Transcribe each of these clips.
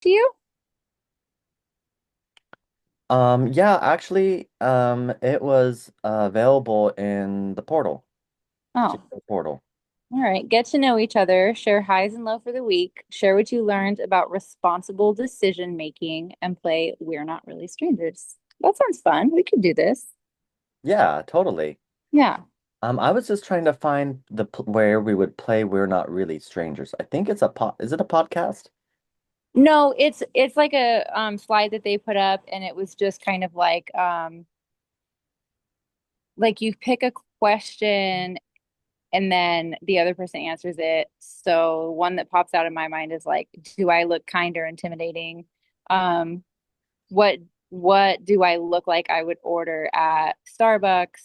to you? Yeah, actually, it was available in the portal, Oh, Gmail portal. all right. Get to know each other, share highs and low for the week, share what you learned about responsible decision making, and play We're Not Really Strangers. That sounds fun. We could do this. Yeah, totally. Yeah. I was just trying to find the p where we would play We're Not Really Strangers. I think it's a pod. Is it a podcast? No, it's like a slide that they put up and it was just kind of like you pick a question and then the other person answers it. So one that pops out in my mind is like, do I look kind or intimidating? Um, what what do I look like I would order at Starbucks?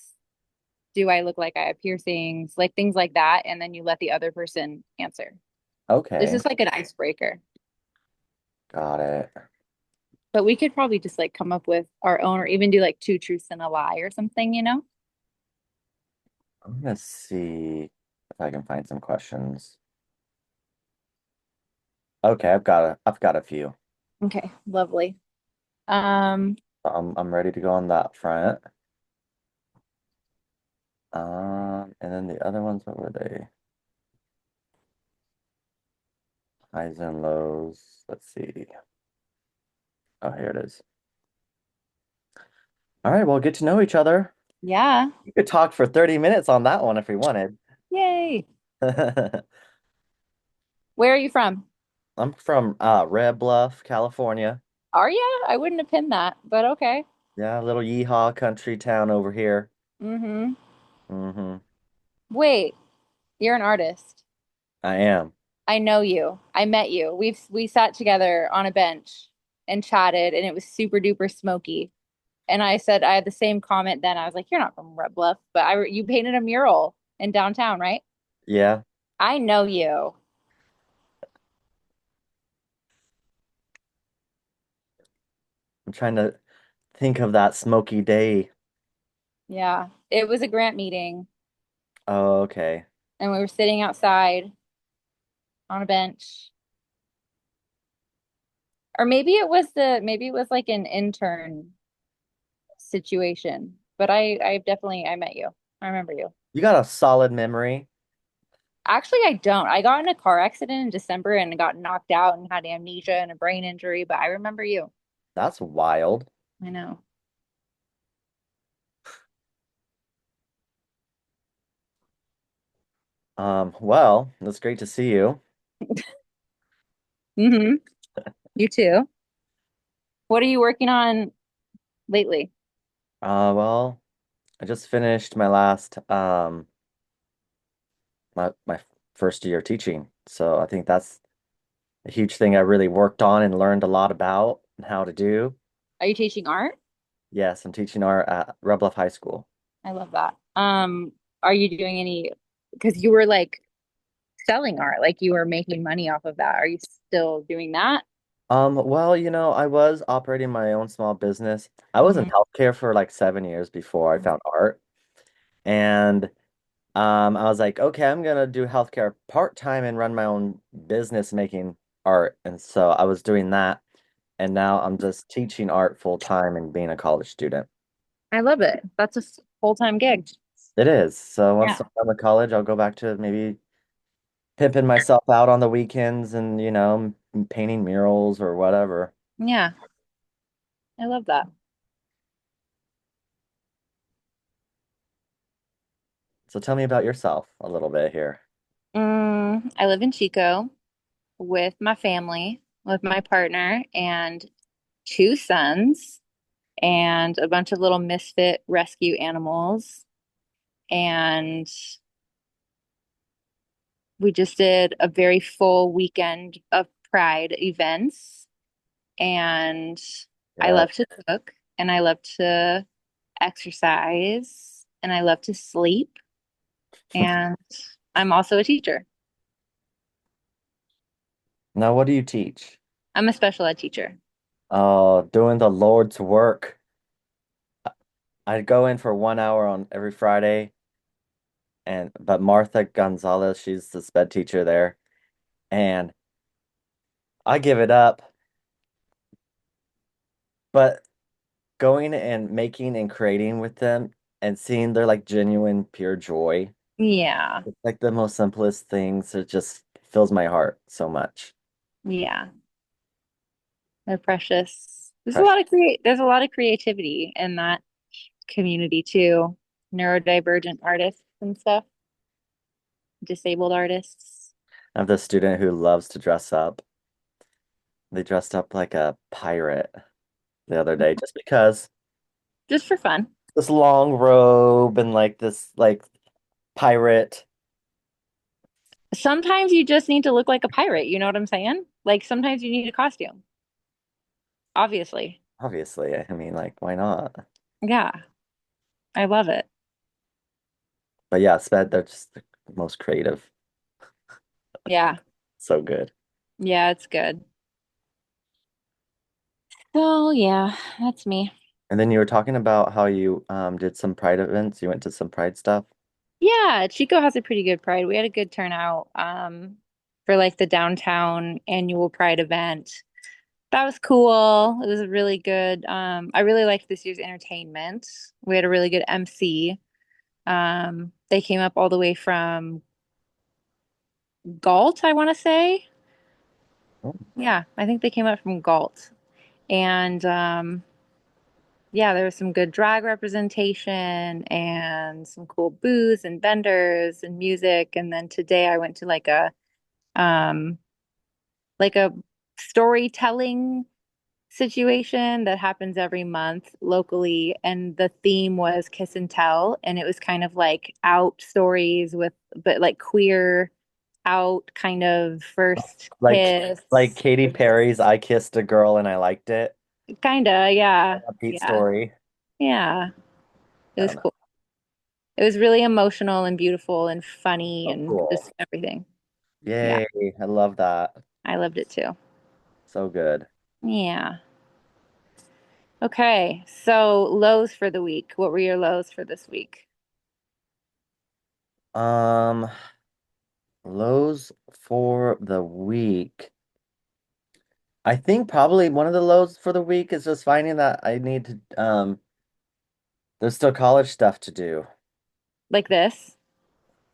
Do I look like I have piercings? Like things like that, and then you let the other person answer. This Okay, is like an icebreaker. got it. But we could probably just like come up with our own or even do like two truths and a lie or something, you know? I'm gonna see if I can find some questions. Okay, I've got a few. Okay, lovely. Um, I'm ready to go on that front. And then the other ones, what were they? Highs and lows. Let's see. Oh, here it is. All right, well, get to know each other. yeah. You could talk for 30 minutes on that one if we wanted. Yay. Where are you from? I'm from Red Bluff, California. Are you? I wouldn't have pinned that, but okay. Yeah, a little yeehaw country town over here. Mm-hmm. Hmm. Wait, you're an artist. I am. I know you. I met you. We sat together on a bench and chatted, and it was super duper smoky. And I said I had the same comment then. I was like, "You're not from Red Bluff," but I you painted a mural in downtown, right? Yeah, I know you. I'm trying to think of that smoky day. Yeah, it was a grant meeting, Oh, okay. and we were sitting outside on a bench, or maybe it was like an intern situation. But I definitely I met you. I remember you. You got a solid memory. Actually, I don't. I got in a car accident in December and got knocked out and had amnesia and a brain injury, but I remember you. That's wild. I know. Well, it's great to see you. Hmm. You too. What are you working on lately? Well, I just finished my last my first year teaching. So I think that's a huge thing I really worked on and learned a lot about and how to do. Are you teaching art? Yes, I'm teaching art at Red Bluff High School. I love that. Are you doing any, because you were like selling art, like you were making money off of that. Are you still doing that? Well, I was operating my own small business. I was in Hmm. healthcare for like 7 years before I found art. And I was like, okay, I'm gonna do healthcare part-time and run my own business making art. And so I was doing that. And now I'm just teaching art full-time and being a college student. I love it. That's a full-time gig. It is. So once Yeah. I'm done with college, I'll go back to maybe pimping myself out on the weekends and, painting murals or whatever. Yeah. I love that. So tell me about yourself a little bit here. I live in Chico with my family, with my partner and two sons and a bunch of little misfit rescue animals. And we just did a very full weekend of Pride events. And I Yeah. love to cook and I love to exercise and I love to sleep. And I'm also a teacher. Now, what do you teach? I'm a special ed teacher. Oh, doing the Lord's work. I go in for 1 hour on every Friday, but Martha Gonzalez, she's the sped teacher there, and I give it up. But going and making and creating with them and seeing their like genuine pure joy, Yeah. it's like the most simplest things. It just fills my heart so much. Yeah. They're precious. Precious. There's a lot of creativity in that community too. Neurodivergent artists and stuff, disabled artists. I have this student who loves to dress up. They dressed up like a pirate the other day just because Just for fun. this long robe and like this like pirate. Sometimes you just need to look like a pirate, you know what I'm saying? Like sometimes you need a costume, obviously. Obviously, I mean, like, why not? Yeah, I love it. But yeah, sped they're just the most creative. Yeah. So good. Yeah, it's good. So yeah, that's me. And then you were talking about how you did some pride events. You went to some pride stuff. Yeah, Chico has a pretty good pride. We had a good turnout for like the downtown annual pride event. That was cool. It was a really good. I really liked this year's entertainment. We had a really good MC. They came up all the way from Galt, I want to say. Oh, Yeah, I think they came up from Galt. And yeah, there was some good drag representation and some cool booths and vendors and music. And then today I went to um like a storytelling situation that happens every month locally, and the theme was kiss and tell, and it was kind of like out stories with but like queer out kind of first like like kiss. Katy Perry's I Kissed a Girl and I Liked It. Kinda, yeah. A Pete Yeah. story. Yeah. It I was don't know. cool. It was really emotional and beautiful and funny So and cool. just everything. Yeah. Yay. I love that. I loved it too. So good. Yeah. Okay. So lows for the week. What were your lows for this week? Um, lows for the week. I think probably one of the lows for the week is just finding that I need to there's still college stuff to do. Like this?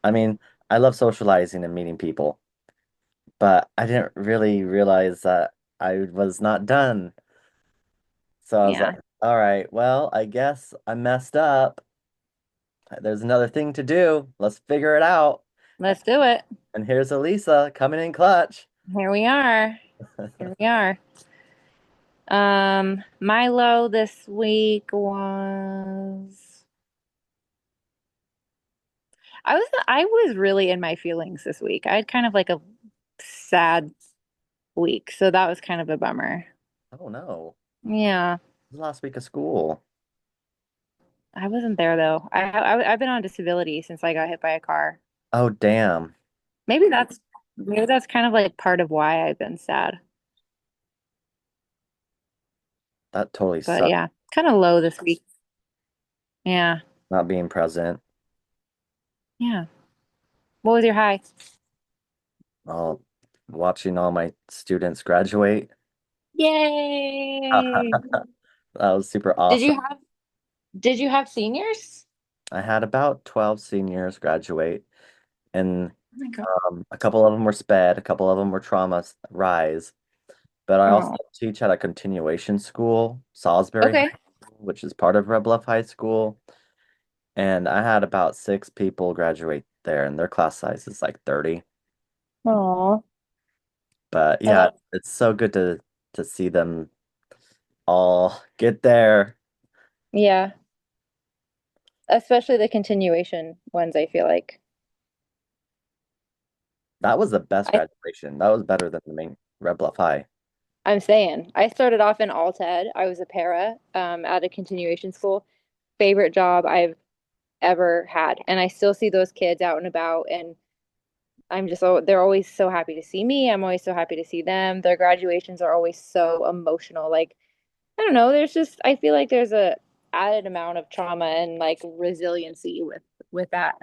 I mean, I love socializing and meeting people, but I didn't really realize that I was not done. So I was Yeah. like, all right, well, I guess I messed up. There's another thing to do. Let's figure it out. Let's do it. And here's Elisa coming in clutch. Here we are. Here we are. My low this week was I was really in my feelings this week. I had kind of like a sad week, so that was kind of a bummer. Oh no. Yeah, Last week of school. I wasn't there though. I've been on disability since I got hit by a car. Oh damn. Maybe that's maybe that's kind of like part of why I've been sad. That totally But sucked yeah, kind of low this week. Yeah. not being present. Yeah. What was your high? Oh, watching all my students graduate. Yay! That was super Did awesome. you have did you have seniors? I had about 12 seniors graduate, and Oh my God. a couple of them were sped, a couple of them were trauma rise. But I also Oh, teach at a continuation school, Salisbury High okay. School, which is part of Red Bluff High School. And I had about 6 people graduate there, and their class size is like 30. Oh, But I yeah, love, it's so good to see them all get there. yeah, especially the continuation ones, I feel like. That was the best I graduation. That was better than the main Red Bluff High. I'm saying I started off in alt ed. I was a para at a continuation school. Favorite job I've ever had. And I still see those kids out and about, and I'm just so they're always so happy to see me. I'm always so happy to see them. Their graduations are always so emotional. Like, I don't know, there's just I feel like there's a added amount of trauma and like resiliency with that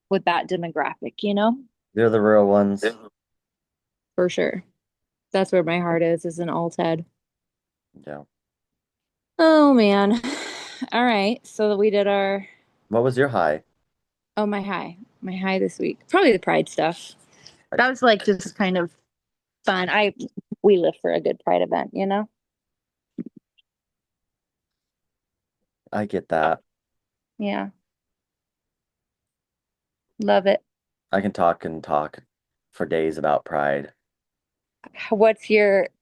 with that demographic, you know? They're the real ones. Yeah. For sure. That's where my heart is an alt ed. Yeah. Oh man. All right. So we did our What was your high? oh my high. My high this week. Probably the pride stuff. I, That was like just kind of fun. I we live for a good pride event, you know? I get that. Yeah. Love it. I can talk and talk for days about pride. What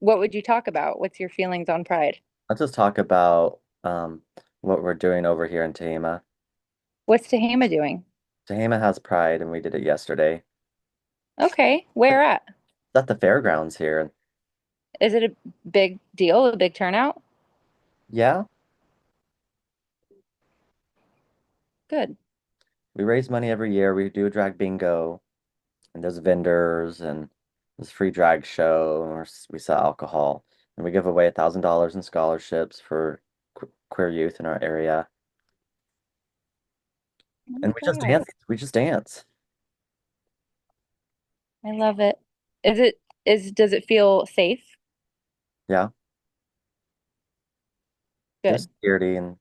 would you talk about? What's your feelings on pride? Let's just talk about what we're doing over here in Tehama. What's Tehama doing? Tehama has pride, and we did it yesterday. Okay. Where at? It's at the fairgrounds here. Is it a big deal, a big turnout? Yeah, Good. we raise money every year. We do a drag bingo, and there's vendors, and there's a free drag show, and we sell alcohol, and we give away $1,000 in scholarships for queer youth in our area. Oh And my we just God. dance. We just dance. I love it. Does it feel safe? Yeah, there's Good. security and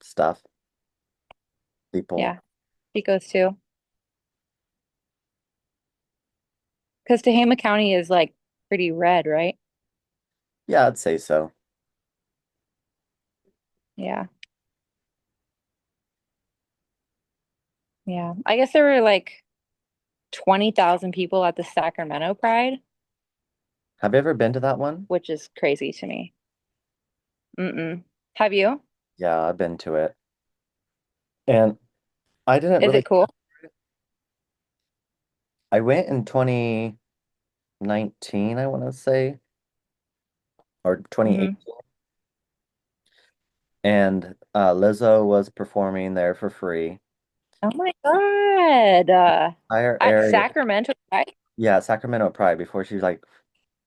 stuff, people. Yeah. She goes too. Because Tehama County is like pretty red, right? Yeah, I'd say so. Yeah. Yeah. I guess there were like 20,000 people at the Sacramento Pride, Have you ever been to that one? which is crazy to me. Mm-mm. Have you? Yeah, I've been to it. And I didn't Is really, it cool? I went in 2019, I want to say, or Hmm. 2018. And Lizzo was performing there for free. Oh my God. Entire At area, Sacramento Pride? yeah, Sacramento Pride before she like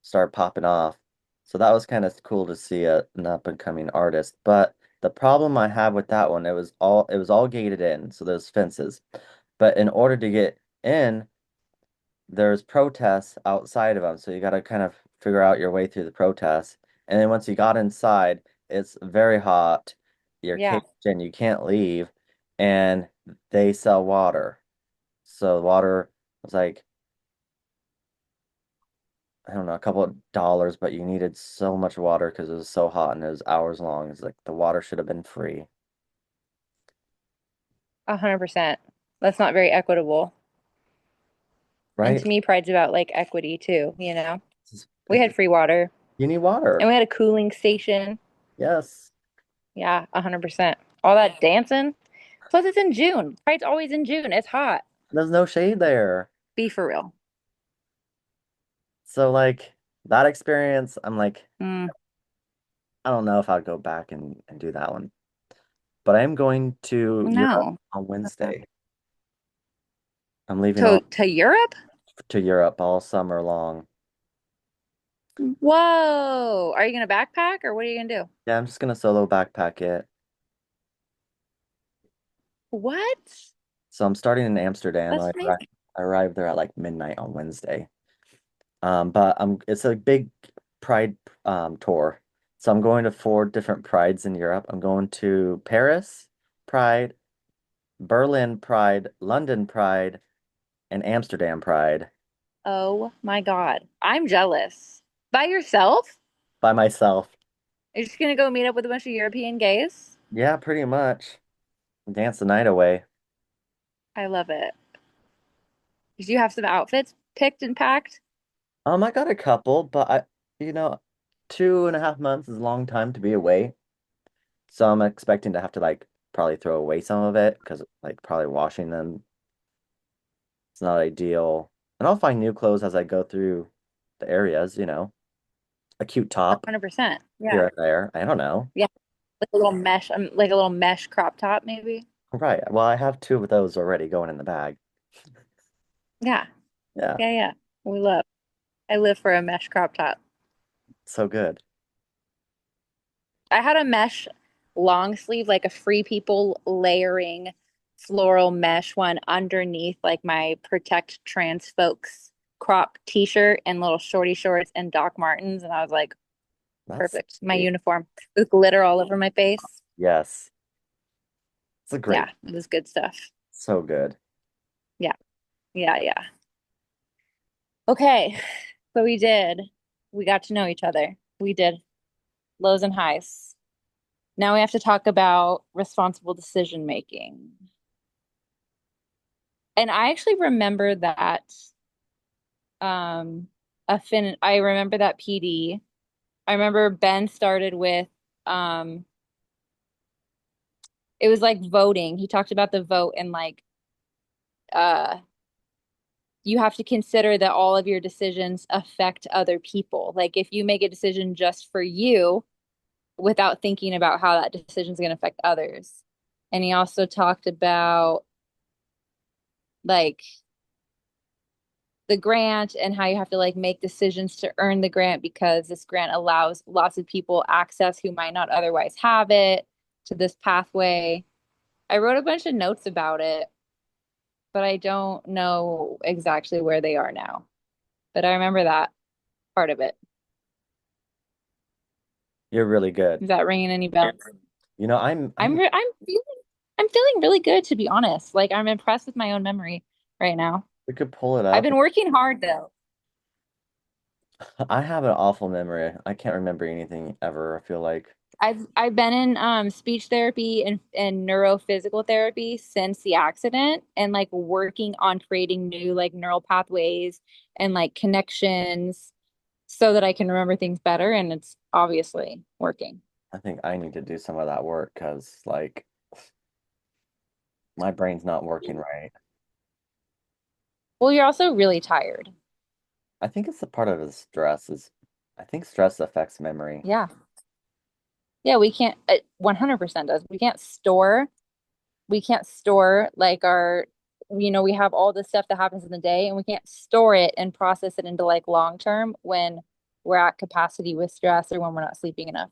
started popping off. So that was kind of cool to see an up and coming artist. But the problem I have with that one, it was all gated in, so there's fences. But in order to get in, there's protests outside of them, so you got to kind of figure out your way through the protests. And then once you got inside, it's very hot. You're Yeah. caged in, you can't leave, and they sell water. So water was like, I don't know, a couple of dollars, but you needed so much water because it was so hot and it was hours long. It's like the water should have been free, 100%. That's not very equitable. And right? to me, pride's about like equity too, you know? It's, We it's, had free water you need and water. we had a cooling station. Yes. Yeah, 100%. All that dancing. Plus, it's in June. Pride's always in June. It's hot. There's no shade there. Be for real. So like that experience, I'm like, Mm, I don't know if I'd go back and do that one. But I am going to Europe no. on Wednesday. I'm leaving To all Europe? to Europe all summer long. Whoa. Are you gonna backpack or what are you gonna do? Yeah, I'm just gonna solo backpack it. What? So I'm starting in Amsterdam. That's amazing. I arrived there at like midnight on Wednesday. But it's a big pride tour. So I'm going to four different prides in Europe. I'm going to Paris Pride, Berlin Pride, London Pride, and Amsterdam Pride Oh my God. I'm jealous. By yourself? by myself. You're just gonna go meet up with a bunch of European gays? Yeah, pretty much. Dance the night away. I love it. Did you have some outfits picked and packed? I got a couple, but 2.5 months is a long time to be away. So I'm expecting to have to like probably throw away some of it because like probably washing them, it's not ideal. And I'll find new clothes as I go through the areas, a cute top 100%. here Yeah. and there. I don't know. Yeah. Like a little mesh, like a little mesh crop top, maybe. Right. Well, I have two of those already going in the bag. Yeah. Yeah, Yeah, yeah. We love. I live for a mesh crop top. so good. I had a mesh long sleeve, like a Free People layering floral mesh one underneath like my Protect Trans Folks crop t-shirt and little shorty shorts and Doc Martens. And I was like, That's Perfect. My great. uniform with glitter all over my face. Yes. It's a great, Yeah, it was good stuff. so good. Yeah, yeah. Okay, so we did. We got to know each other. We did lows and highs. Now we have to talk about responsible decision making. And I actually remember that um I remember that PD. I remember Ben started with um it was like voting. He talked about the vote and like uh you have to consider that all of your decisions affect other people. Like if you make a decision just for you without thinking about how that decision is going to affect others. And he also talked about like the grant and how you have to like make decisions to earn the grant because this grant allows lots of people access who might not otherwise have it to this pathway. I wrote a bunch of notes about it, but I don't know exactly where they are now. But I remember that part of it. You're really good. Is that ringing any bells? You know, I'm I'm feeling really good to be honest. Like I'm impressed with my own memory right now. we could pull it I've up. been working hard though. I have an awful memory. I can't remember anything ever, I feel like. I've been in speech therapy and neurophysical therapy since the accident and like working on creating new like neural pathways and like connections so that I can remember things better and it's obviously working. I think I need to do some of that work because, like, my brain's not working right. Well, you're also really tired. I think it's a part of the stress is, I think stress affects memory. Yeah. Yeah, we can't 100% does. We can't store like our we have all this stuff that happens in the day and we can't store it and process it into like long term when we're at capacity with stress or when we're not sleeping enough.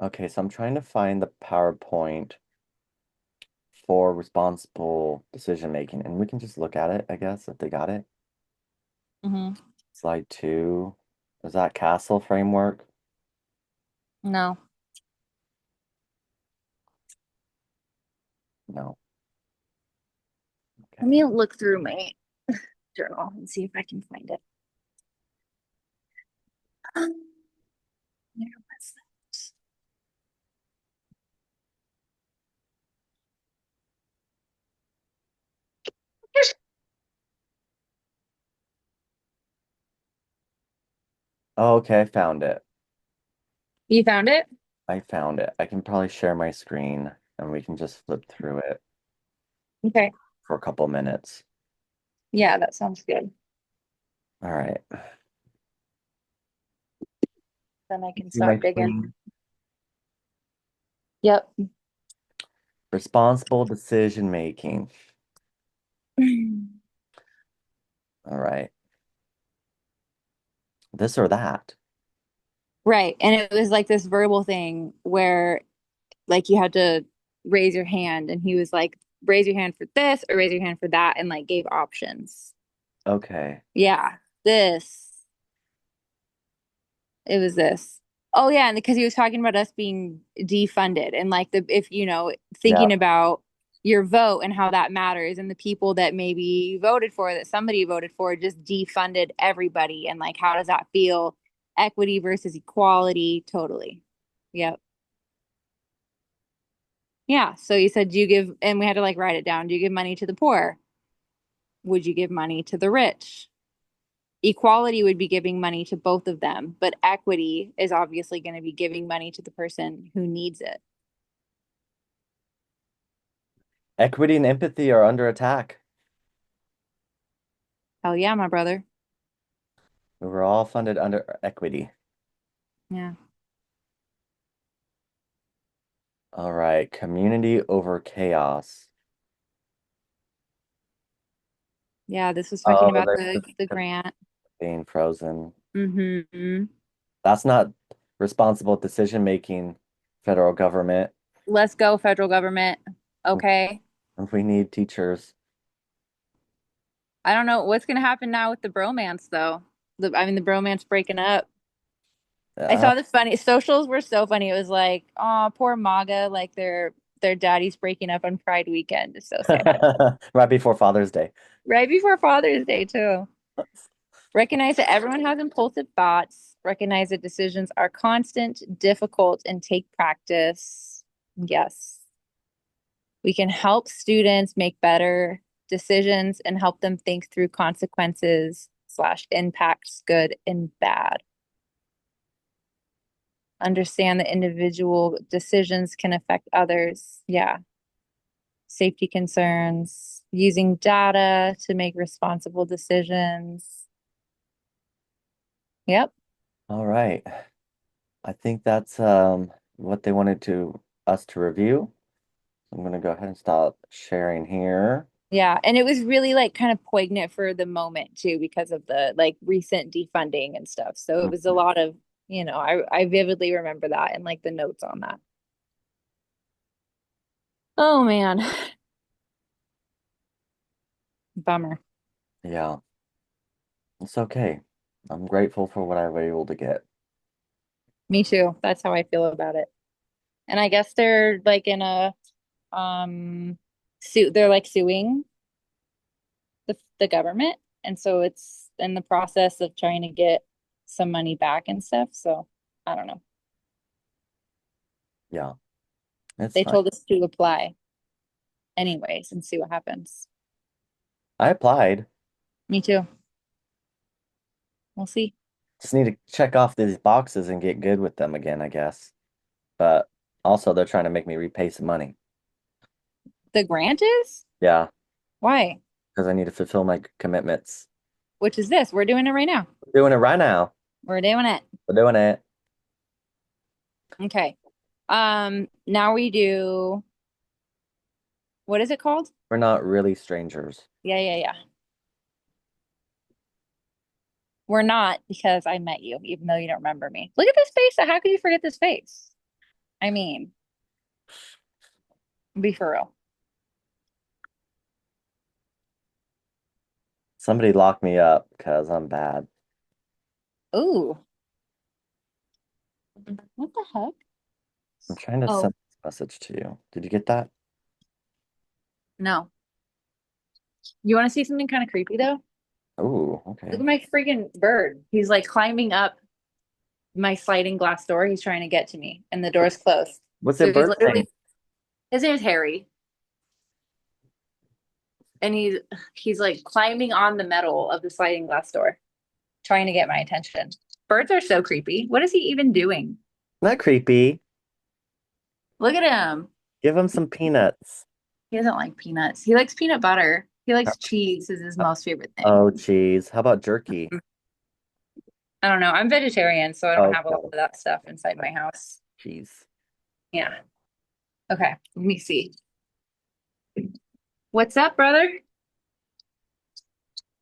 Okay, so I'm trying to find the PowerPoint for responsible decision making, and we can just look at it, I guess, if they got it. Hmm. Slide two. Is that Castle framework? No. No. Let Okay. me look through my journal and see if I can find it. Where was that? Oh, okay, I found it. You found it? I found it. I can probably share my screen and we can just flip through it Okay. for a couple minutes. Yeah, that sounds good. All right. Then I can See my start digging. screen? Yep. Responsible decision making. All right. This or that. Right. And it was like this verbal thing where like you had to raise your hand and he was like raise your hand for this or raise your hand for that and like gave options. Okay. Yeah, this. It was this. Oh yeah, and because he was talking about us being defunded and like the if Yeah. thinking about your vote and how that matters and the people that maybe you voted for that somebody voted for just defunded everybody and like how does that feel? Equity versus equality, totally. Yep. Yeah. So you said, do you give, and we had to like write it down. Do you give money to the poor? Would you give money to the rich? Equality would be giving money to both of them, but equity is obviously going to be giving money to the person who needs it. Equity and empathy are under attack. Hell yeah, my brother. We were all funded under equity. Yeah. All right. Community over chaos. Yeah, this was talking Oh, about there's the the grant. being frozen. Hmm. That's not responsible decision making, federal government. Let's go, federal government. Okay. We need teachers. I don't know what's going to happen now with the bromance, though. The bromance breaking up. I Uh, saw this funny socials were so funny. It was like, oh, poor MAGA, like their daddy's breaking up on Pride weekend. It's so sad. right before Father's Day. Right before Father's Day, too. Recognize that everyone has impulsive thoughts. Recognize that decisions are constant, difficult, and take practice. Yes. We can help students make better decisions and help them think through consequences slash impacts, good and bad. Understand that individual decisions can affect others. Yeah. Safety concerns, using data to make responsible decisions. Yep. All right. I think that's what they wanted to us to review. I'm gonna go ahead and stop sharing here. Yeah. And it was really like kind of poignant for the moment too, because of the like recent defunding and stuff. So it was a Mhm. lot of, I vividly remember that and like the notes on that. Oh man. Bummer. Yeah, it's okay. I'm grateful for what I was able to get. Me too. That's how I feel about it. And I guess they're like in a suit, they're like suing the government. And so it's in the process of trying to get some money back and stuff. So I don't know. Yeah, it's They fine. told us to apply anyways and see what happens. I applied. Me too. We'll see. Just need to check off these boxes and get good with them again, I guess. But also, they're trying to make me repay some money. The grant is? Yeah, Why? because I need to fulfill my commitments. Which is this? We're doing it right now. We're doing it right now. We're doing it. We're doing it. Okay. Now we do, what is it called? We're not really strangers. Yeah, yeah, yeah. We're not because I met you, even though you don't remember me. Look at this face. How could you forget this face? I mean, be for real. Somebody lock me up because I'm bad. Ooh, what the heck? I'm trying to Oh, send this message to you. Did you get that? no. You want to see something kind of creepy though? Oh, Look okay. at my freaking bird. He's like climbing up my sliding glass door. He's trying to get to me, and the door's closed. What's your So he's bird literally, name? his name is Harry, and he's like climbing on the metal of the sliding glass door, trying to get my attention. Birds are so creepy. What is he even doing? Not creepy. Look at him. Give him some peanuts. He doesn't like peanuts. He likes peanut butter. He likes cheese is his most favorite thing. Oh, geez. How about jerky? I don't know. I'm vegetarian, so I don't have a lot Okay. of that stuff inside my house. Jeez. Yeah. Okay. Let me see. What's up, brother?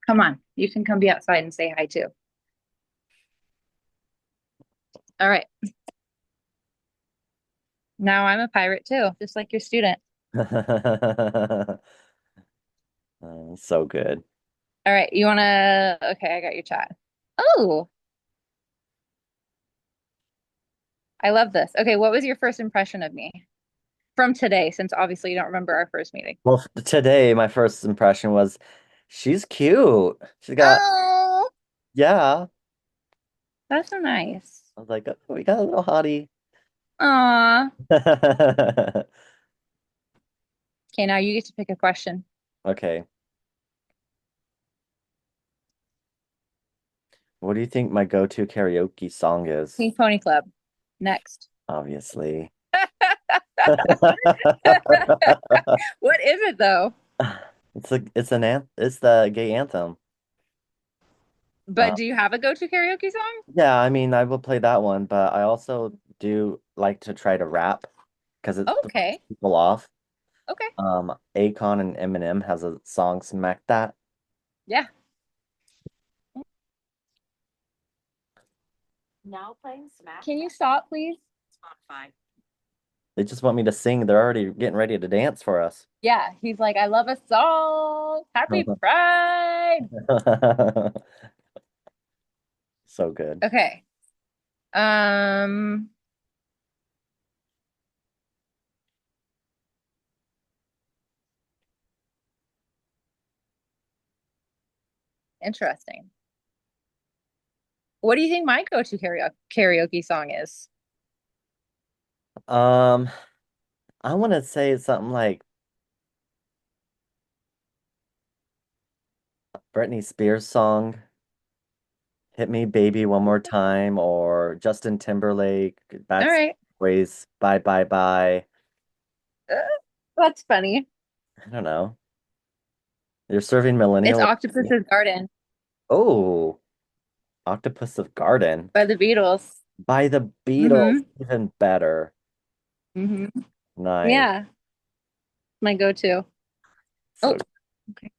Come on. You can come be outside and say hi too. All right. Now I'm a pirate too, just like your student. So good. All right. Okay, I got your chat. Oh, I love this. Okay. What was your first impression of me from today, since obviously you don't remember our first meeting? Well, today my first impression was she's cute. She's got, Oh, yeah. that's so nice. I was like, oh, we got a little hottie. Aw. Okay, now you get to pick a question. Okay. What do you think my go-to karaoke song is? Pink Pony Club. Next. Obviously. What is it though? It's the gay anthem. But do you have a go-to karaoke song? Yeah, I mean, I will play that one, but I also do like to try to rap because it throws Okay. people off. Okay. Akon and Eminem has a song Smack That. Yeah. Can you stop, please? They just want me to sing. They're already getting ready to dance for us. Yeah. He's like, I love a song. Happy Pride. So good. Okay. Um, Interesting. What do you think my go-to karaoke song is? Um, I want to say it's something like Britney Spears song, Hit Me Baby One More Time, or Justin Timberlake, All That's right. Ways, Bye Bye Bye. Uh, that's funny. I don't know. You're serving It's millennial. Octopus's Garden Oh, Octopus of Garden by the Beatles. by the Beatles, Mm-hmm. even better. Mm-hmm. Nice. Yeah, my go-to. Oh, So okay.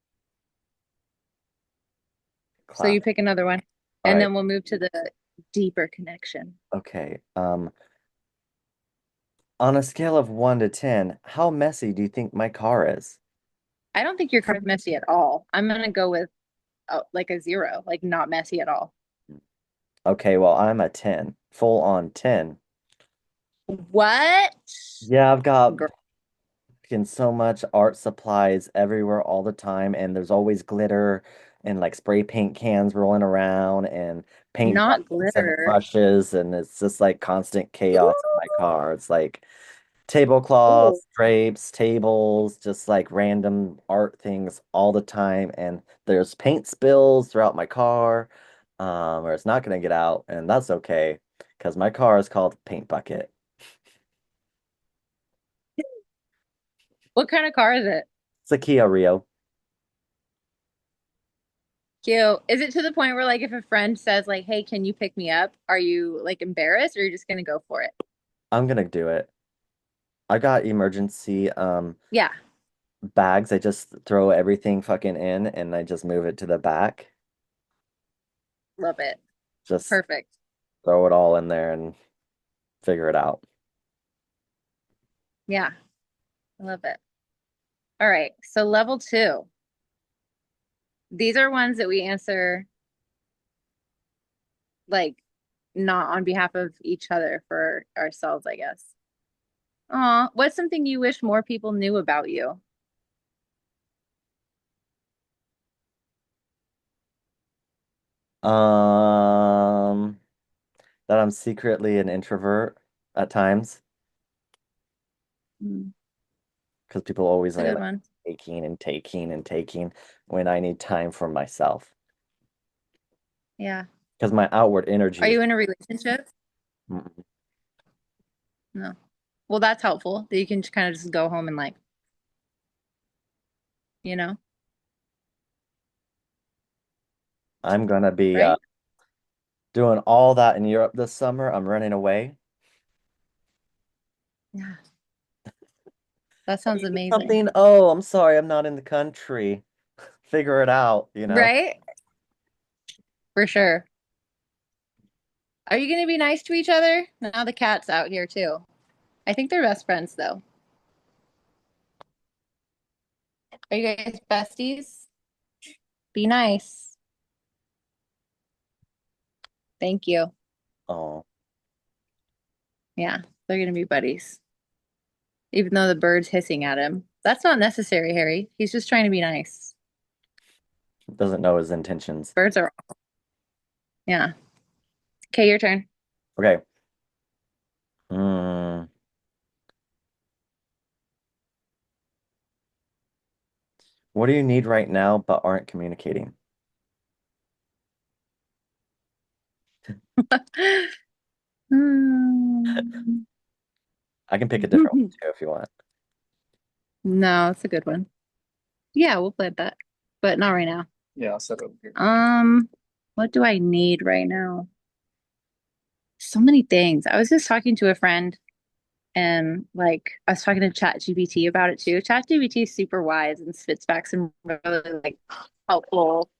So class. you pick another one, All and right. then we'll move to the deeper connection. Okay. On a scale of 1 to 10, how messy do you think my car is? I don't think your car is messy at all. I'm gonna go with like a 0, like not messy at all. Okay, well, I'm a 10, full on 10. What? Yeah, I've got Girl, fucking so much art supplies everywhere all the time, and there's always glitter and like spray paint cans rolling around and paint not buckets and glitter. brushes, and it's just like constant chaos in my Ooh. car. It's like Ooh. tablecloths, drapes, tables, just like random art things all the time. And there's paint spills throughout my car, or it's not going to get out, and that's okay because my car is called Paint Bucket. What kind of car is it? It's a Kia Rio. Cute. Is it to the point where like if a friend says like, "Hey, can you pick me up?" Are you like embarrassed or are you just gonna go for it? I'm gonna do it. I got emergency Yeah, bags. I just throw everything fucking in and I just move it to the back. love it. Just Perfect. throw it all in there and figure it out. Yeah, I love it. All right. So level two. These are ones that we answer like not on behalf of each other for ourselves, I guess. What's something you wish more people knew about you? Um, that I'm secretly an introvert at times Hmm, because people always that's a are good like one. taking and taking and taking when I need time for myself. Yeah. Because my outward energy Are is you in a relationship? mm, No. Well, that's helpful that you can kind of just go home and like, you know, I'm gonna be right? doing all that in Europe this summer. I'm running away. Yeah. That Oh, sounds you need amazing. something? Oh, I'm sorry, I'm not in the country. Figure it out, you know? Right? For sure. Are you going to be nice to each other? Now the cat's out here too. I think they're best friends though. Are you guys besties? Be nice. Thank you. Oh, Yeah, they're going to be buddies. Even though the bird's hissing at him. That's not necessary, Harry. He's just trying to be nice. doesn't know his intentions. Birds are, yeah. Okay, your turn. Okay. Hmm. What do you need right now but aren't communicating? Hmm. I can pick a different one too if you want. No, it's a good one. Yeah, we'll play that, but not right now. Yeah, I'll set it over here. What do I need right now? So many things. I was just talking to a friend and like I was talking to ChatGPT about it too. ChatGPT is super wise and spits back some really like helpful,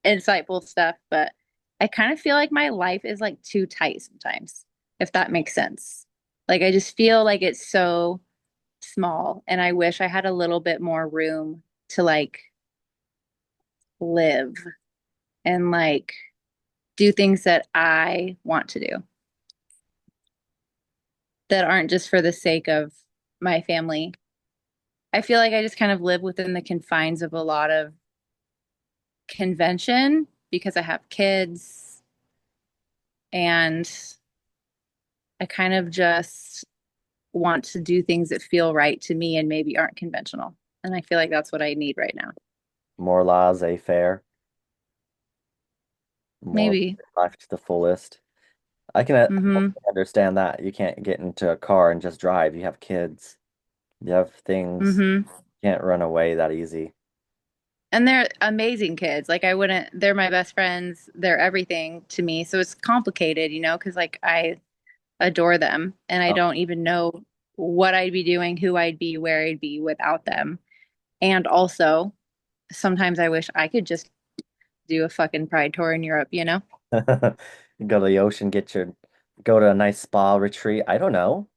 insightful stuff, but I kind of feel like my life is like too tight sometimes, if that makes sense. Like I just feel like it's so small and I wish I had a little bit more room to like live and like do things that I want to do. that aren't just for the sake of my family. I feel like I just kind of live within the confines of a lot of convention because I have kids and I kind of just want to do things that feel right to me and maybe aren't conventional. And I feel like that's what I need right now. More laissez-faire, more Maybe. life to the fullest. I can Mm-hmm. understand that. You can't get into a car and just drive. You have kids. You have things. Mm-hmm. You can't run away that easy. And they're amazing kids. Like I wouldn't, they're my best friends. They're everything to me. So it's complicated, because like I adore them and I Oh. don't even know what I'd be doing, who I'd be, where I'd be without them. And also, sometimes I wish I could just do a fucking pride tour in Europe. Go to the ocean, go to a nice spa retreat. I don't know.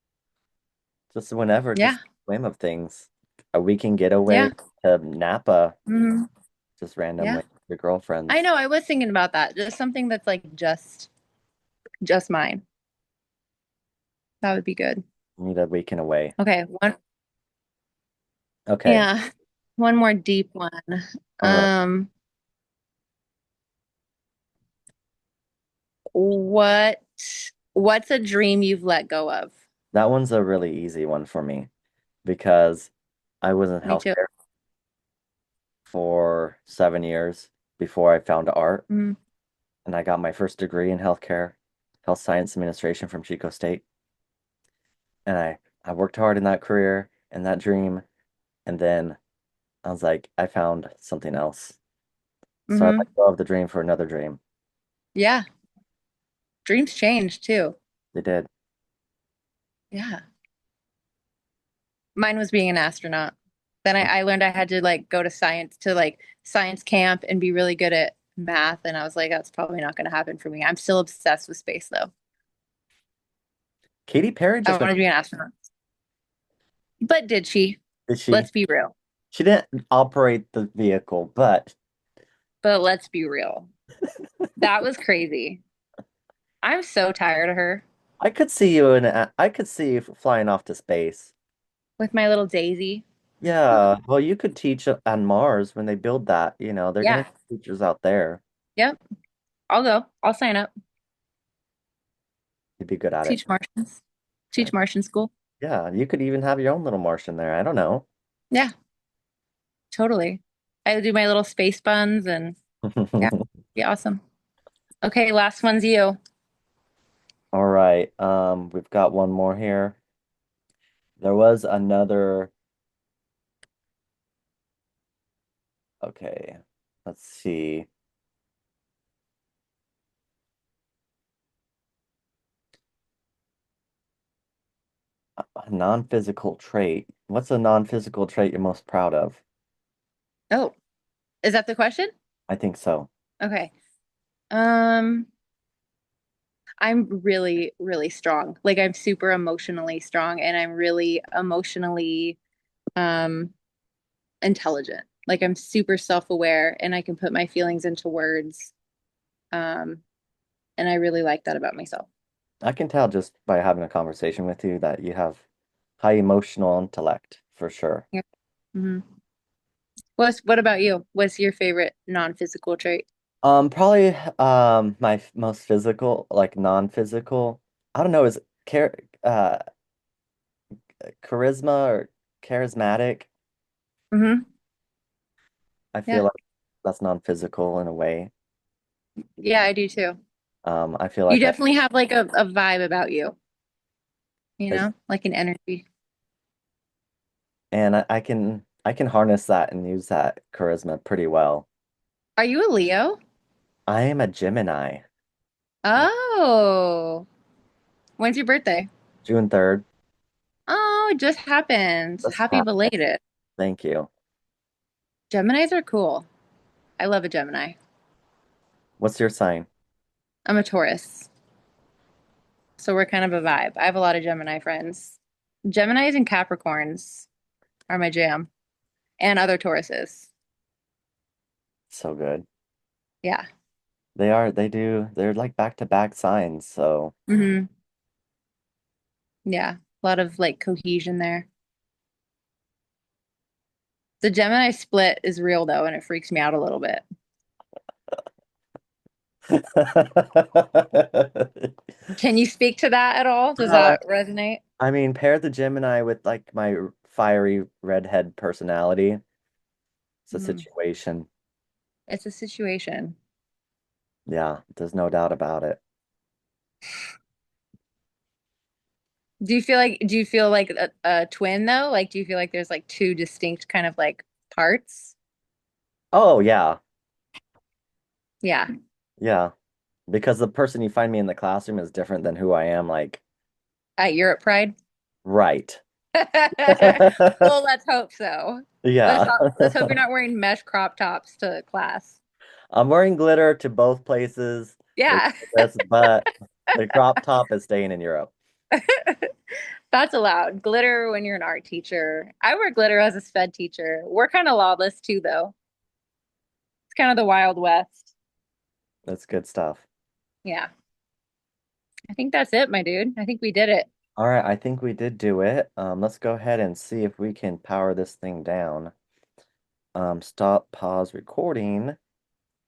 Just whenever, Yeah. just whim of things. A weekend getaway Yeah. to Napa, Hmm. just Yeah. randomly with your I girlfriends. know. I was thinking about that. Just something that's like just mine. That would be good. Need a weekend away. Okay. One, Okay. yeah. One more deep one. All right. Um, what what's a dream you've let go of? That one's a really easy one for me because I was in Me too. healthcare for 7 years before I found art, Mm-hmm. and I got my first degree in healthcare, health science administration from Chico State. And I worked hard in that career and that dream, and then I was like, I found something else. So I Mm-hmm. let go of the dream for another dream. Yeah. Dreams change too. They did. Yeah. Mine was being an astronaut. Then I learned I had to like go to like science camp and be really good at math. And I was like, that's probably not going to happen for me. I'm still obsessed with space though. Katy Perry I just went. want to be an astronaut. But did she? Did she? Let's be real. She didn't operate the vehicle, but But let's be real. That was crazy. I'm so tired of her I could see you flying off to space. with my little Daisy. Yeah, well, you could teach on Mars when they build that. They're gonna Yeah. have teachers out there. Yep. I'll go. I'll sign up. You'd be good at it. Teach Martians. Uh, Teach Martian school. Yeah, you could even have your own little Martian there. I don't know. Yeah, totally. I would do my little space buns and yeah, be awesome. Okay, last one's you. All right. We've got one more here. There was another. Okay, let's see. A non-physical trait. What's a non-physical trait you're most proud of? Oh, is that the question? I think so. Okay. Um, I'm really, really strong. Like I'm super emotionally strong and I'm really emotionally um intelligent. Like I'm super self-aware and I can put my feelings into words. Um, and I really like that about myself. I can tell just by having a conversation with you that you have high emotional intellect for sure. Yeah. Hmm. What about you? What's your favorite non-physical trait? Probably my most physical, like non-physical. I don't know, is charisma or charismatic. Hmm. I feel Yeah. like that's non-physical in a way. Yeah, I do too. I feel You like definitely have like a vibe about you, I like an energy. and I can harness that and use that charisma pretty well. Are you a Leo? I am a Gemini, Oh, when's your birthday? June 3rd. Oh, it just happened. That's Happy happening. belated. Thank you. Geminis are cool. I love a Gemini. What's your sign? I'm a Taurus, so we're kind of a vibe. I have a lot of Gemini friends. Geminis and Capricorns are my jam, and other Tauruses. So good. Yeah. They're like back-to-back signs, so Hmm. Yeah. A lot of like cohesion there. The Gemini split is real though, and it freaks me out a little bit. Can you speak to that at all? Does Uh, that resonate? I mean, pair the Gemini with like my fiery redhead personality. It's a Hmm. situation. It's a situation. Yeah, there's no doubt about it. Do you feel like a twin though? Like, do you feel like there's like two distinct kind of like parts? Oh, yeah. Yeah. Yeah. Because the person you find me in the classroom is different than who I am, like, At Europe Pride? right. Well, let's hope so. Let's Yeah. ho- let's hope you're not wearing mesh crop tops to class. I'm wearing glitter to both places. Yeah. This, but the crop top is staying in Europe. That's allowed. Glitter when you're an art teacher. I wear glitter as a sped teacher. We're kind of lawless too, though. It's kind of the Wild West. That's good stuff. Yeah. I think that's it, my dude. I think we did it. All right, I think we did do it. Let's go ahead and see if we can power this thing down. Stop, pause recording.